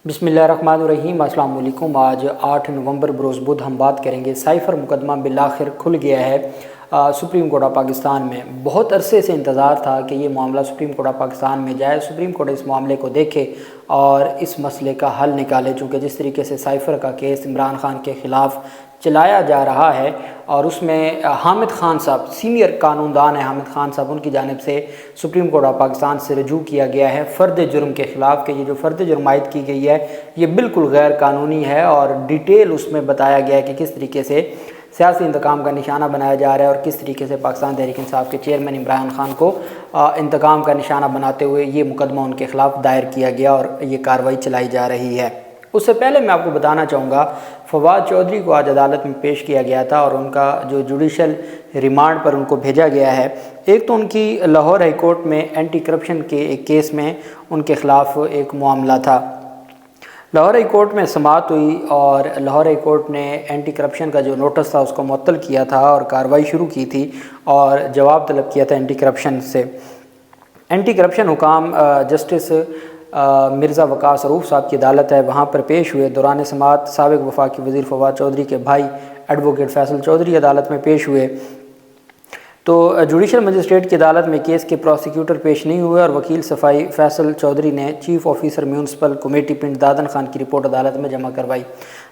बिस्मिल्लाहिर्रहमानिर्रहीम। अस्सलाम वालेकुम। आज 8 नवंबर बरोज़ बुध हम बात करेंगे साइफ़र मुकदमा बिलाखिर खुल गया है सुप्रीम कोर्ट ऑफ पाकिस्तान में। बहुत अरसे से इंतज़ार था कि ये मामला सुप्रीम कोर्ट ऑफ पाकिस्तान में जाए, सुप्रीम कोर्ट इस मामले को देखे और इस मसले का हल निकाले। चूँकि जिस तरीके से साइफ़र का केस इमरान खान के ख़िलाफ़ चलाया जा रहा है और उसमें हामिद खान साहब सीनियर कानूनदान हैं, हामिद खान साहब, उनकी जानिब से सुप्रीम कोर्ट ऑफ पाकिस्तान से रजू किया गया है फ़र्द जुर्म के ख़िलाफ़ कि ये जो फ़र्द जुर्म आयद की गई है ये बिल्कुल गैर कानूनी है। और डिटेल उसमें बताया गया है कि किस तरीके से सियासी इंतकाम का निशाना बनाया जा रहा है और किस तरीके से पाकिस्तान तहरीक इंसाफ के चेयरमैन इमरान खान को इंतकाम का निशाना बनाते हुए ये मुकदमा उनके ख़िलाफ़ दायर किया गया और ये कार्रवाई चलाई जा रही है। उससे पहले मैं आपको बताना चाहूँगा, फवाद चौधरी को आज अदालत में पेश किया गया था और उनका जो जुडिशल रिमांड पर उनको भेजा गया है। एक तो उनकी लाहौर हाई कोर्ट में एंटी करप्शन के एक केस में उनके ख़िलाफ़ एक मामला था। लाहौर हाई कोर्ट में समाअत हुई और लाहौर हाई कोर्ट ने एंटी करप्शन का जो नोटिस था उसको मुअत्तल किया था और कार्रवाई शुरू की थी और जवाब तलब किया था एंटी करप्शन से। एंटी करप्शन हुकाम जस्टिस मिर्ज़ा वक़ास रऊफ़ साहब की अदालत है, वहाँ पर पेश हुए। दौरान समाअत साबिक़ वफाकी वज़ीर फवाद चौधरी के भाई एडवोकेट फैसल चौधरी अदालत में पेश हुए। तो जुडिशल मजिस्ट्रेट की अदालत में केस के प्रोसिक्यूटर पेश नहीं हुए और वकील सफ़ाई फैसल चौधरी ने चीफ ऑफिसर म्यूनसिपल कमेटी पिंड दादन खान की रिपोर्ट अदालत में जमा करवाई।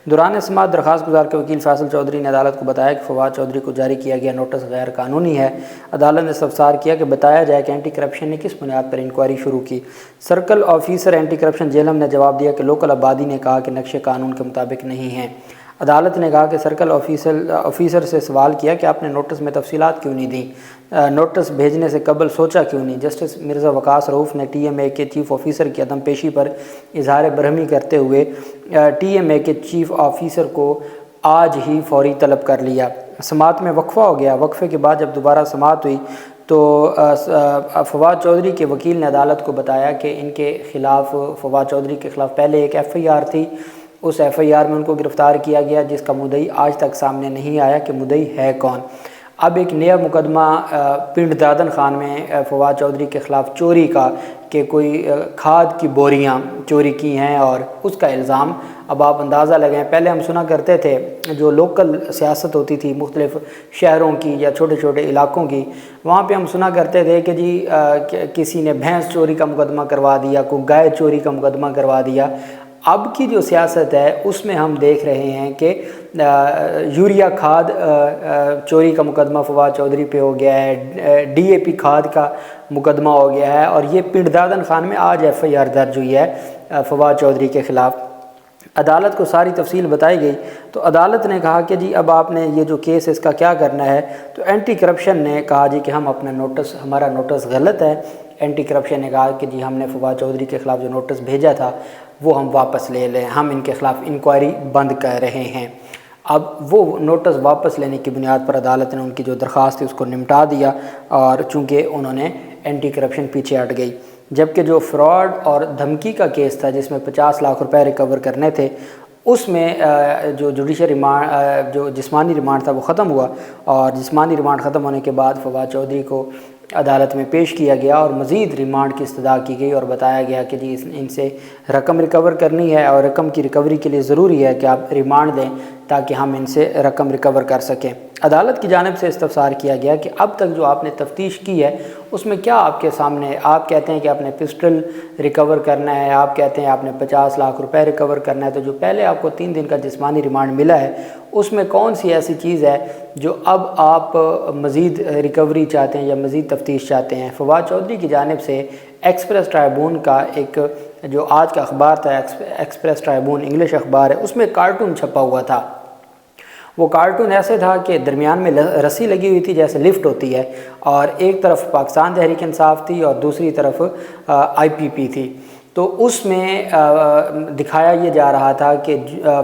दौरान समाअत दरख्वास्त गुजार के वकील फैसल चौधरी ने अदालत को बताया कि फवाद चौधरी को जारी किया गया नोटिस गैर कानूनी है। अदालत ने इस्तफसार किया कि बताया जाए कि एंटी करप्शन ने किस बुनियाद पर इंक्वायरी शुरू की। Circle officer anti corruption Jhelum ने जवाब दिया कि लोकल आबादी ने कहा कि नक्शे कानून के मुताबिक नहीं है। अदालत ने कहा कि सर्कल ऑफिसर से सवाल किया कि आपने नोटिस में तफसीलात क्यों नहीं दी, नोटिस भेजने से कबल सोचा क्यों नहीं। जस्टिस मिर्ज़ा वक़ास रऊफ़ ने TMA के चीफ़ ऑफिसर की अदम पेशी पर इजहार बरहमी करते हुए TMA के चीफ़ ऑफिसर को आज ही फौरी तलब कर लिया। समाअत में वक्फ़ा हो गया। वक्फ़े के बाद जब दोबारा समाअत हुई तो फवाद चौधरी के वकील ने अदालत को बताया कि इनके ख़िलाफ़ फवाद चौधरी के ख़िलाफ़ पहले एक FIR थी, उस FIR में उनको गिरफ़्तार किया गया जिसका मुद्दई आज तक सामने नहीं आया कि मुद्दई है कौन। अब एक नया मुकदमा पिंड दादन खान में फवाद चौधरी के ख़िलाफ़ चोरी का कि कोई खाद की बोरियां चोरी की हैं और उसका इल्ज़ाम। अब आप अंदाज़ा लगाएं, पहले हम सुना करते थे जो लोकल सियासत होती थी मुख्तलिफ़ शहरों की या छोटे छोटे इलाक़ों की, वहाँ पे हम सुना करते थे कि जी किसी ने भैंस चोरी का मुकदमा करवा दिया, कोई गाय चोरी का मुकदमा करवा दिया। अब की जो सियासत है उसमें हम देख रहे हैं कि यूरिया खाद चोरी का मुकदमा फवाद चौधरी पे हो गया है, DAP खाद का मुकदमा हो गया है और ये पिंड दादन खान में आज FIR दर्ज हुई है फवाद चौधरी के ख़िलाफ़। अदालत को सारी तफसील बताई गई तो अदालत ने कहा कि जी अब आपने ये जो केस है इसका क्या करना है। तो एंटी करप्शन ने कहा जी कि हम अपना नोटिस, हमारा नोटिस गलत है। एंटी करप्शन ने कहा कि जी हमने फवाद चौधरी के ख़िलाफ़ जो नोटिस भेजा था वो हम वापस ले लें, हम इनके ख़िलाफ़ इंक्वायरी बंद कर रहे हैं। अब वो नोटिस वापस लेने की बुनियाद पर अदालत ने उनकी जो दरख्वास्त थी उसको निपटा दिया और चूँकि उन्होंने एंटी करप्शन पीछे हट गई। जबकि जो फ्रॉड और धमकी का केस था जिसमें 50 लाख रुपए रिकवर करने थे, उसमें जो जुडिशल रिमांड, जो जिस्मानी रिमांड था वो ख़त्म हुआ और जिस्मानी रिमांड ख़त्म होने के बाद फवाद चौधरी को अदालत में पेश किया गया और मज़ीद रिमांड की इस्तदा की गई और बताया गया कि जी इनसे रकम रिकवर करनी है और रकम की रिकवरी के लिए ज़रूरी है कि आप रिमांड दें ताकि हम इनसे रकम रिकवर कर सकें। अदालत की जानिब से इस्तफसार किया गया कि अब तक जो आपने तफ्तीश की है उसमें क्या आपके सामने, आप कहते हैं कि आपने पिस्टल रिकवर करना है, आप कहते हैं आपने 50 लाख रुपए रिकवर करना है, तो जो पहले आपको 3 दिन का जिस्मानी रिमांड मिला है उसमें कौन सी ऐसी चीज़ है जो अब आप मज़ीद रिकवरी चाहते हैं या मज़ीद तफ्तीश चाहते हैं। फवाद चौधरी की जानिब से एक्सप्रेस ट्राइब्यून का एक जो आज का अखबार था, एक्सप्रेस ट्राइब्यून इंग्लिश अखबार है, उसमें कार्टून छपा हुआ था। वो कार्टून ऐसे था कि दरमियान में रस्सी लगी हुई थी जैसे लिफ्ट होती है और एक तरफ पाकिस्तान तहरीक इंसाफ थी और दूसरी तरफ IPP थी। तो उसमें दिखाया ये जा रहा था कि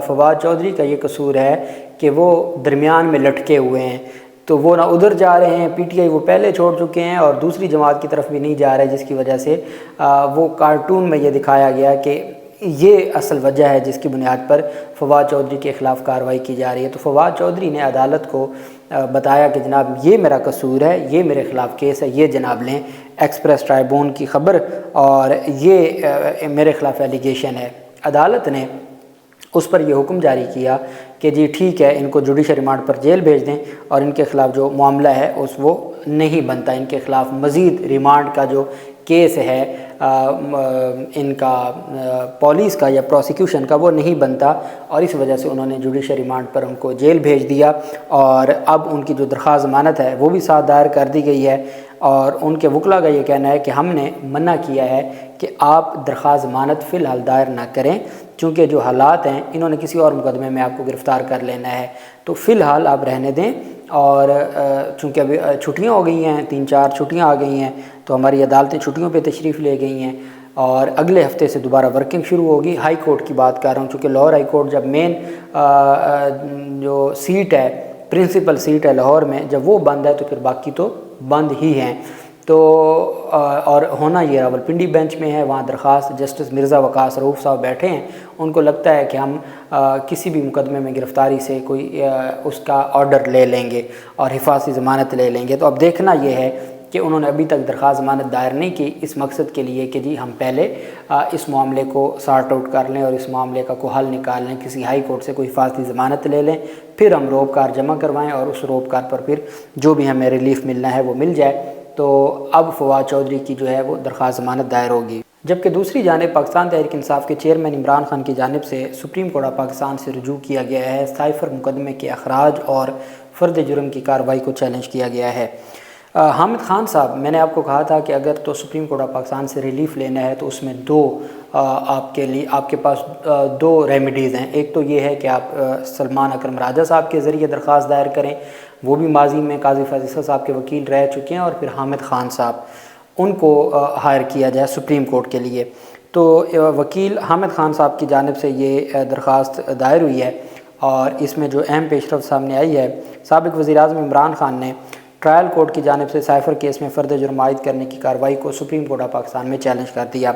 फवाद चौधरी का ये कसूर है कि वो दरमियान में लटके हुए हैं, तो वो ना उधर जा रहे हैं, PTI वो पहले छोड़ चुके हैं और दूसरी जमात की तरफ भी नहीं जा रहे, जिसकी वजह से वो कार्टून में ये दिखाया गया कि ये असल वजह है जिसकी बुनियाद पर फवाद चौधरी के ख़िलाफ़ कार्रवाई की जा रही है। तो फवाद चौधरी ने अदालत को बताया कि जनाब ये मेरा कसूर है, ये मेरे ख़िलाफ़ केस है, ये जनाब लें एक्सप्रेस ट्राइब्यून की ख़बर और ये मेरे ख़िलाफ़ एलिगेशन है। عدالت نے اس پر یہ حکم جاری کیا کہ جی ٹھیک ہے، ان کو جوڈیشل ریمانڈ پر جیل بھیج دیں اور ان کے خلاف جو معاملہ ہے وہ نہیں بنتا، ان کے خلاف مزید ریمانڈ کا جو کیس ہے ان کا پولیس کا یا پروسیکیوشن کا وہ نہیں بنتا، اور اس وجہ سے انہوں نے جوڈیشل ریمانڈ پر ان کو جیل بھیج دیا۔ اور اب ان کی جو درخواست ضمانت ہے وہ بھی ساتھ دائر کر دی گئی ہے، اور ان کے وکلاء کا یہ کہنا ہے کہ ہم نے منع کیا ہے کہ آپ درخواست ضمانت فی الحال دائر نہ کریں، چونکہ جو حالات ہیں انہوں نے کسی اور مقدمے میں آپ کو گرفتار کر لینا ہے، تو فی الحال آپ رہنے دیں۔ اور چونکہ ابھی چھٹیاں ہو گئی ہیں، 3-4 چھٹیاں آ گئی ہیں، تو ہماری عدالتیں چھٹیوں پہ تشریف لے گئی ہیں، اور اگلے ہفتے سے دوبارہ ورکنگ شروع ہوگی۔ ہائی کورٹ کی بات کر رہا ہوں، چونکہ لاہور ہائی کورٹ جب مین جو سیٹ ہے، پرنسپل سیٹ ہے لاہور میں، جب وہ بند ہے تو پھر باقی تو بند ہی ہیں۔ تو اور ہونا یہ راولپنڈی بینچ میں ہے، وہاں درخواست جسٹس مرزا وقاص رؤوف صاحب بیٹھے ہیں، ان کو لگتا ہے کہ ہم کسی بھی مقدمے میں گرفتاری سے کوئی اس کا آرڈر لے لیں گے اور حفاظتی ضمانت لے لیں گے۔ تو اب دیکھنا یہ ہے کہ انہوں نے ابھی تک درخواست ضمانت دائر نہیں کی، اس مقصد کے لیے کہ جی ہم پہلے اس معاملے کو سارٹ آؤٹ کر لیں اور اس معاملے کا کوئی حل نکال لیں، کسی ہائی کورٹ سے کوئی حفاظتی ضمانت لے لیں، پھر ہم روبکار جمع کروائیں اور اس روبکار پر پھر جو بھی ہمیں ریلیف ملنا ہے وہ مل جائے۔ تو اب فواد چودھری کی جو ہے وہ درخواست ضمانت دائر ہوگی۔ جبکہ دوسری جانب پاکستان تحریک انصاف کے چیئرمین عمران خان کی جانب سے سپریم کورٹ آف پاکستان سے رجوع کیا گیا ہے، سائفر مقدمے کے اخراج اور فرد جرم کی کارروائی کو چیلنج کیا گیا ہے۔ حامد خان صاحب، میں نے آپ کو کہا تھا کہ اگر تو سپریم کورٹ آف پاکستان سے ریلیف لینا ہے تو اس میں آپ کے پاس 2 ریمیڈیز ہیں۔ ایک تو یہ ہے کہ آپ سلمان اکرم راجہ صاحب کے ذریعے درخواست دائر کریں، وہ بھی ماضی میں قاضی فیصل صاحب کے وکیل رہ چکے ہیں، اور پھر حامد خان صاحب، ان کو ہائر کیا جائے سپریم کورٹ کے لیے۔ تو وکیل حامد خان صاحب کی جانب سے یہ درخواست دائر ہوئی ہے، اور اس میں جو اہم پیش رفت سامنے آئی ہے، سابق وزیر اعظم عمران خان نے ٹرائل کورٹ کی جانب سے سائفر کیس میں فرد جرم عائد کرنے کی کارروائی کو سپریم کورٹ آف پاکستان میں چیلنج کر دیا۔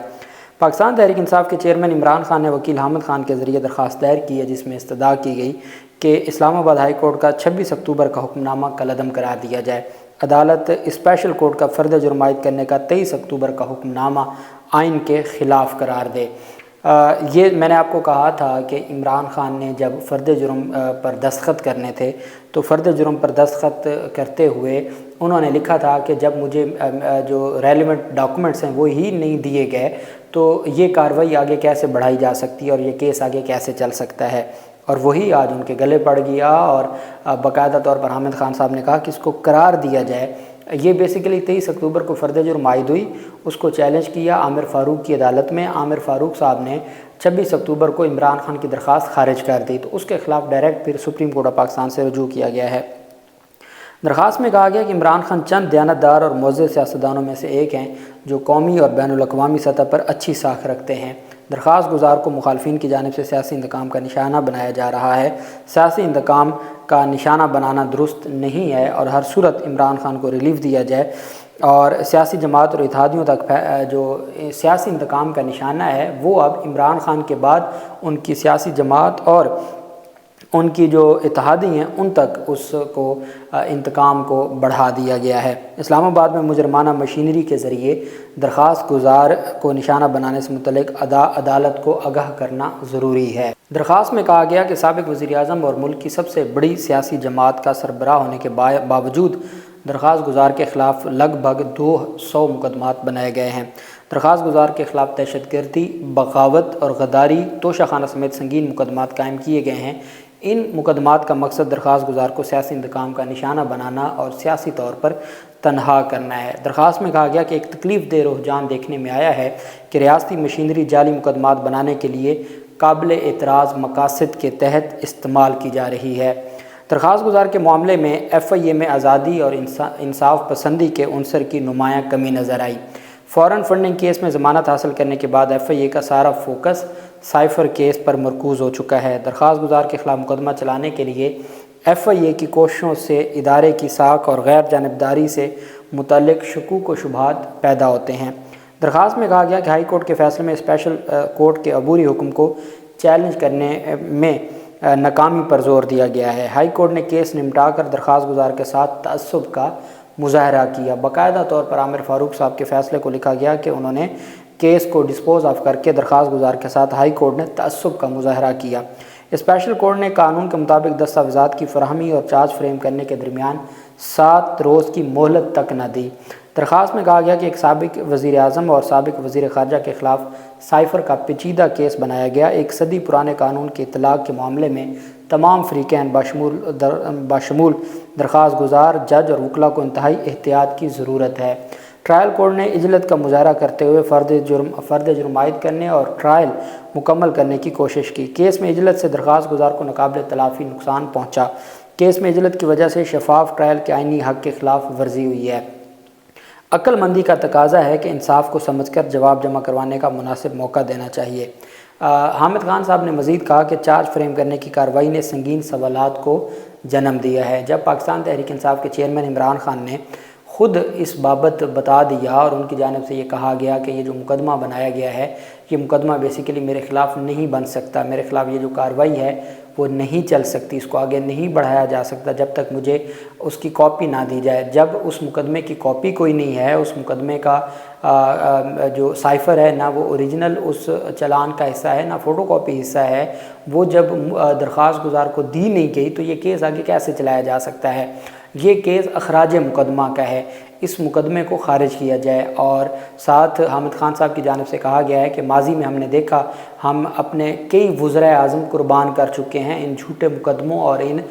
پاکستان تحریک انصاف کے چیئرمین عمران خان نے وکیل حامد خان کے ذریعے درخواست دائر کی ہے، جس میں استدعا کی گئی کہ اسلام آباد ہائی کورٹ کا 26 اکتوبر کا حکم نامہ کالعدم قرار دیا جائے۔ عدالت اسپیشل کورٹ کا فرد جرم عائد کرنے کا 23 اکتوبر کا حکم نامہ آئین کے خلاف قرار دے۔ یہ میں نے آپ کو کہا تھا کہ عمران خان نے جب فرد جرم پر دستخط کرنے تھے تو فرد جرم پر دستخط کرتے ہوئے انہوں نے لکھا تھا کہ جب مجھے جو ریلیونٹ ڈاکومنٹس ہیں وہ ہی نہیں دیے گئے تو یہ کارروائی آگے کیسے بڑھائی جا سکتی ہے اور یہ کیس آگے کیسے چل سکتا ہے، اور وہی آج ان کے گلے پڑ گیا، اور باقاعدہ طور پر حامد خان صاحب نے کہا کہ اس کو قرار دیا جائے۔ یہ بیسیکلی 23 اکتوبر کو فرد جرم عائد ہوئی، اس کو چیلنج کیا عامر فاروق کی عدالت میں۔ عامر فاروق صاحب نے 26 اکتوبر کو عمران خان کی درخواست خارج کر دی، تو اس کے خلاف ڈائریکٹ پھر سپریم کورٹ آف پاکستان سے رجوع کیا گیا ہے۔ درخواست میں کہا گیا کہ عمران خان چند دیانتدار اور معزز سیاستدانوں میں سے ایک ہیں جو قومی اور بین الاقوامی سطح پر اچھی ساکھ رکھتے ہیں۔ درخواست گزار کو مخالفین کی جانب سے سیاسی انتقام کا نشانہ بنایا جا رہا ہے۔ سیاسی انتقام کا نشانہ بنانا درست نہیں ہے، اور ہر صورت عمران خان کو ریلیف دیا جائے، اور سیاسی جماعت اور اتحادیوں تک جو سیاسی انتقام کا نشانہ ہے وہ اب عمران خان کے بعد ان کی سیاسی جماعت اور ان کی جو اتحادی ہیں ان تک اس کو انتقام کو بڑھا دیا گیا ہے۔ اسلام آباد میں مجرمانہ مشینری کے ذریعے درخواست گزار کو نشانہ بنانے سے متعلق عدالت کو آگاہ کرنا ضروری ہے۔ درخواست میں کہا گیا کہ سابق وزیر اعظم اور ملک کی سب سے بڑی سیاسی جماعت کا سربراہ ہونے کے باوجود درخواست گزار کے خلاف لگ بھگ 200 مقدمات بنائے گئے ہیں۔ درخواست گزار کے خلاف دہشت گردی، بغاوت اور غداری، توشہ خانہ سمیت سنگین مقدمات قائم کیے گئے ہیں۔ ان مقدمات کا مقصد درخواست گزار کو سیاسی انتقام کا نشانہ بنانا اور سیاسی طور پر تنہا کرنا ہے۔ درخواست میں کہا گیا کہ ایک تکلیف دہ رجحان دیکھنے میں آیا ہے کہ ریاستی مشینری جعلی مقدمات بنانے کے لیے قابل اعتراض مقاصد کے تحت استعمال کی جا رہی ہے۔ درخواست گزار کے معاملے میں ایف آئی اے میں آزادی اور انصاف پسندی کے عنصر کی نمایاں کمی نظر آئی۔ فورن فنڈنگ کیس میں ضمانت حاصل کرنے کے بعد ایف آئی اے کا سارا فوکس سائفر کیس پر مرکوز ہو چکا ہے۔ درخواست گزار کے خلاف مقدمہ چلانے کے لیے ایف آئی اے کی کوششوں سے ادارے کی ساکھ اور غیر جانبداری سے متعلق شکوک و شبہات پیدا ہوتے ہیں۔ درخواست میں کہا گیا کہ ہائی کورٹ کے فیصلے میں اسپیشل کورٹ کے عبوری حکم کو چیلنج کرنے میں ناکامی پر زور دیا گیا ہے۔ ہائی کورٹ نے کیس نمٹا کر درخواست گزار کے ساتھ تعصب کا مظاہرہ کیا۔ باقاعدہ طور پر عامر فاروق صاحب کے فیصلے کو لکھا گیا کہ انہوں نے केस को डिस्पोज ऑफ करके दरख्वास्त गुजार के साथ हाई कोर्ट ने तअस्सुब का मुजाहरा किया। स्पेशल कोर्ट ने कानून के मुताबिक दस्तावेज़ात की फराहमी और चार्ज फ्रेम करने के दरमियान 7 रोज़ की मोहलत तक न दी। दरख्वास्त में कहा गया कि एक साबिक वज़ीर आज़म और साबिक वज़ीर ख़ारजा के ख़िलाफ़ साइफ़र का पेचीदा केस बनाया गया। एक सदी पुराने कानून के इतलाक़ के मामले में तमाम फ़रीक़ैन बाशमूल दरख्वास्त गुजार, जज और वकला को इंतहाई एहतियात की ज़रूरत है। ट्रायल कोर्ट ने इजलत का मुजाहरा करते हुए फ़र्द जुर्म आयद करने और ट्रायल मुकम्मल करने की कोशिश की। केस में इजलत से दरख्वास्त गुजार को नाकाबिल तलाफ़ी नुकसान पहुँचा। केस में इजलत की वजह से शफाफ ट्रायल के आइनी हक़ के ख़िलाफ़ वर्जी हुई है। अक्लमंदी का तकाजा है कि इंसाफ को समझकर जवाब जमा करवाने का मुनासिब मौका देना चाहिए। हामिद खान साहब ने मज़ीद कहा कि चार्ज फ्रेम करने की कार्रवाई ने संगीन सवालात को जन्म दिया है। जब पाकिस्तान तहरीक इंसाफ के चेयरमैन इमरान खान ने ख़ुद इस बाबत बता दिया और उनकी जानिब से ये कहा गया कि ये जो मुकदमा बनाया गया है, ये मुकदमा बेसिकली मेरे ख़िलाफ़ नहीं बन सकता, मेरे ख़िलाफ़ ये जो कार्रवाई है वो नहीं चल सकती, इसको आगे नहीं बढ़ाया जा सकता जब तक मुझे उसकी कॉपी ना दी जाए। जब उस मुकदमे की कॉपी कोई नहीं है, उस मुकदमे का जो साइफ़र है ना वो ओरिजिनल उस चलान का हिस्सा है ना फ़ोटोकॉपी हिस्सा है, वो जब दरख्वास्त गुजार को दी नहीं गई तो ये केस आगे कैसे चलाया जा सकता है। ये केस अखराज मुकदमा का है, इस मुकदमे को ख़ारिज किया जाए। और साथ हामिद खान साहब की जानिब से कहा गया है कि माजी में हमने देखा, हम अपने कई वज़राए आज़म कुर्बान कर चुके हैं इन झूठे मुकदमों और इन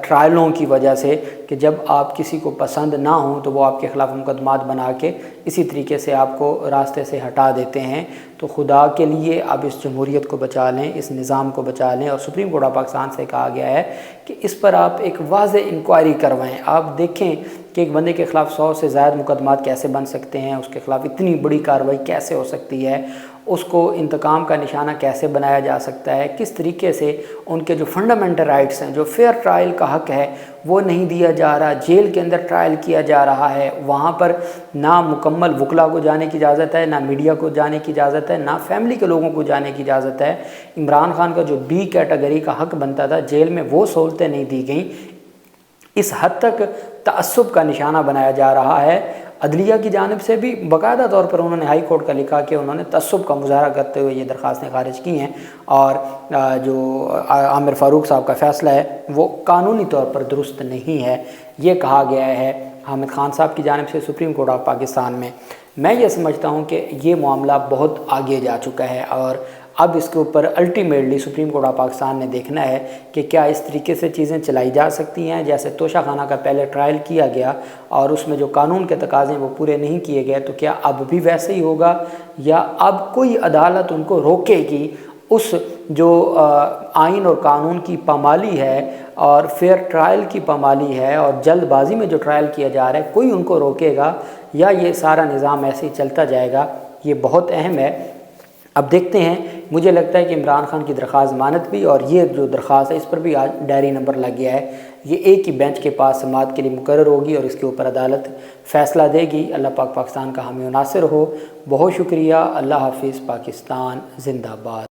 ट्रायलों की वजह से कि जब आप किसी को पसंद ना हो तो वो आपके ख़िलाफ़ मुकदमात बना के इसी तरीके से आपको रास्ते से हटा देते हैं। तो खुदा के लिए अब इस जमहूरियत को बचा लें, इस निज़ाम को बचा लें। और सुप्रीम कोर्ट ऑफ पाकिस्तान से कहा गया है कि इस पर आप एक वाज़ेह इंक्वायरी करवाएं। आप देखें कि एक बंदे के ख़िलाफ़ 100 से ज़्यादा मुकदमात कैसे बन सकते हैं, उसके ख़िलाफ़ इतनी बड़ी कार्रवाई कैसे हो सकती है, उसको इंतकाम का निशाना कैसे बनाया जा सकता है, किस तरीके से उनके जो फंडामेंटल राइट्स हैं, जो फेयर ट्रायल का हक़ है वो नहीं दिया जा रहा। जेल के अंदर ट्रायल किया जा रहा है, वहाँ पर ना मुकम्मल वकला को जाने की इजाज़त है, ना मीडिया को जाने की इजाज़त है, ना फैमिली के लोगों को जाने की इजाज़त है। इमरान खान का जो बी कैटेगरी का हक़ बनता था जेल में, वो सहूलतें नहीं दी गई। इस हद तक तअस्सुब का निशाना बनाया जा रहा है। अदलिया की जानिब से भी बाकायदा तौर पर उन्होंने हाई कोर्ट का लिखा कि उन्होंने तअस्सुब का मुजाहरा करते हुए ये दरख्वास्तें खारिज की हैं और जो आमिर फ़ारूक साहब का फ़ैसला है वो कानूनी तौर पर दुरुस्त नहीं है, ये कहा गया है हामिद खान साहब की जानिब से सुप्रीम कोर्ट ऑफ पाकिस्तान में। मैं ये समझता हूँ कि ये मामला बहुत आगे जा चुका है और अब इसके ऊपर ultimately supreme court of Pakistan ने देखना है कि क्या इस तरीके से चीज़ें चलाई जा सकती हैं। जैसे तोशा खाना का पहले ट्रायल किया गया और उसमें जो कानून के तकाज़े वो पूरे नहीं किए गए, तो क्या अब भी वैसे ही होगा या अब कोई अदालत उनको रोकेगी उस जो आइन और कानून की पामाली है और फेयर ट्रायल की पामाली है और जल्दबाजी में जो ट्रायल किया जा रहा है, कोई उनको रोकेगा या ये सारा निज़ाम ऐसे ही चलता जाएगा, ये बहुत अहम है। अब देखते हैं। मुझे लगता है कि इमरान खान की दरख्वास्त ज़मानत भी और ये जो दरख्वास्त है इस पर भी आज डायरी नंबर लग गया है, ये एक ही बेंच के पास समाअत के लिए मुकर्रर होगी और इसके ऊपर अदालत फ़ैसला देगी। अल्लाह पाक पाकिस्तान का हामी नासिर हो। बहुत शुक्रिया। अल्लाह हाफिज़। पाकिस्तान जिंदाबाद।